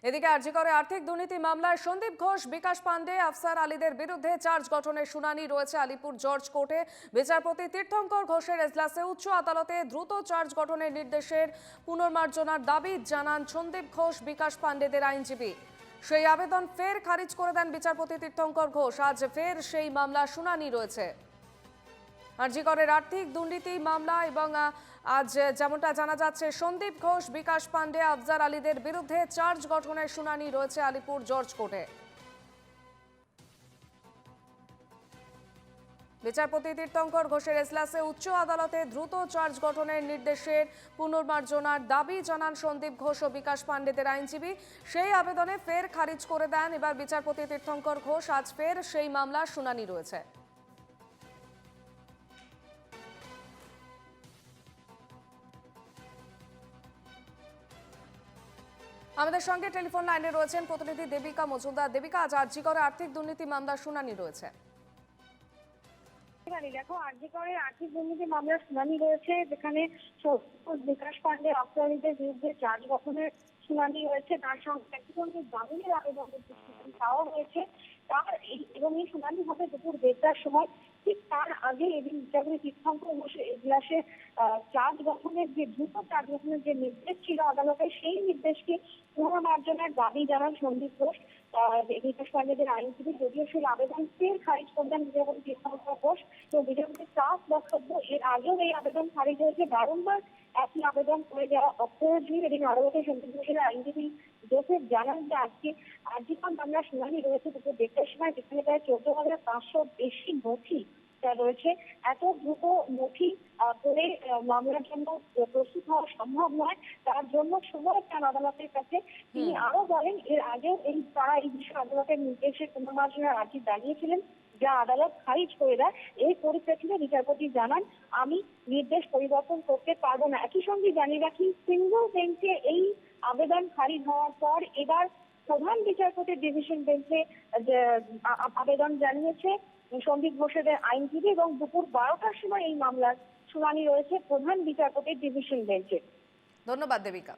এদিকে আরজিকরে আর্থিক দুর্নীতি মামলায় সন্দীপ ঘোষ, বিকাশ পান্ডে, আফসার আলীদের বিরুদ্ধে চার্জ গঠনের শুনানি রয়েছে আলিপুর জজ কোর্টে। বিচারপতি তীর্থঙ্কর ঘোষের এজলাসে উচ্চ আদালতে দ্রুত চার্জ গঠনের নির্দেশের পুনর্মার্জনার দাবি জানান সন্দীপ ঘোষ, বিকাশ পান্ডেদের আইনজীবী। সেই আবেদন ফের খারিজ করে দেন বিচারপতি তীর্থঙ্কর ঘোষ। আজ ফের সেই মামলা শুনানি রয়েছে। আরজিকরের আর্থিক দুর্নীতি মামলা এবং আজ যেমনটা জানা যাচ্ছে সন্দীপ ঘোষ, বিকাশ পান্ডে, আফজার আলীদের বিরুদ্ধে চার্জ গঠনের শুনানি রয়েছে আলিপুর জজ কোর্টে। বিচারপতি তীর্থঙ্কর ঘোষের এজলাসে উচ্চ আদালতে দ্রুত চার্জ গঠনের নির্দেশের পুনর্মার্জনার দাবি জানান সন্দীপ ঘোষ ও বিকাশ পান্ডেদের আইনজীবী। সেই আবেদনে ফের খারিজ করে দেন এবার বিচারপতি তীর্থঙ্কর ঘোষ। আজ ফের সেই মামলার শুনানি রয়েছে। আমাদের সঙ্গে টেলিফোন লাইনে রয়েছেন প্রতিনিধি দেবিকা মজুমদার। দেবিকা, আজ আরজিকরে আর্থিক দুর্নীতি মামলার শুনানি রয়েছে। দেখো, আরজিকরে আর্থিক দুর্নীতি মামলার শুনানি রয়েছে, যেখানে বিকাশ পান্ডে, আফসারিদের বিরুদ্ধে চার্জ গঠনের শুনানি রয়েছে। তার সঙ্গে একজনের জামিনের আবেদন চাওয়া হয়েছে। এবং এই শুনানি হবে দুপুর 1:30টার সময়। ঠিক তার আগে এদিন বিচারপতি তীর্থঙ্কর ঘোষের এজলাসে চার্জ গঠনের যে দ্রুত চার্জ গঠনের যে নির্দেশ ছিল আদালতের, সেই নির্দেশকে পুনর্মার্জনের দাবি জানান সন্দীপ ঘোষ, বিকাশ পান্ডেদের আইনজীবী। যদিও সেই আবেদন ফের খারিজ করবেন বিচারপতি তীর্থঙ্কর ঘোষ। তো বিচারপতির চাপ বক্তব্য, এর আগেও এই আবেদন খারিজ হয়েছে। বারংবার একই আবেদন করে যাওয়া অপ্রয়োজনীয়। এদিন আদালতে সন্দীপ ঘোষের আইনজীবী জোসেফ জানান যে আজকে আরজিকর মামলার শুনানি রয়েছে দুপুর 1:30টার সময়, যেখানে প্রায় 14,500 বেশি নথি রয়েছে। এত দ্রুত নথি করে মামলার জন্য প্রস্তুত হওয়া সম্ভব নয়, তার জন্য সময় চান আদালতের কাছে। তিনি আরো বলেন, এর আগেও তারা এই বিষয়ে আদালতের নির্দেশে পুনর্মার্জনার আর্জি জানিয়েছিলেন, যা আদালত খারিজ করে দেয়। এই পরিপ্রেক্ষিতে বিচারপতি জানান, আমি নির্দেশ পরিবর্তন করতে পারবো না। একই সঙ্গে জানিয়ে রাখি, সিঙ্গল বেঞ্চে এই আবেদন খারিজ হওয়ার পর এবার প্রধান বিচারপতির ডিভিশন বেঞ্চে আবেদন জানিয়েছে সন্দীপ ঘোষের আইনজীবী, এবং দুপুর 12টার সময় এই মামলার শুনানি রয়েছে প্রধান বিচারপতির ডিভিশন বেঞ্চে। ধন্যবাদ দেবিকা।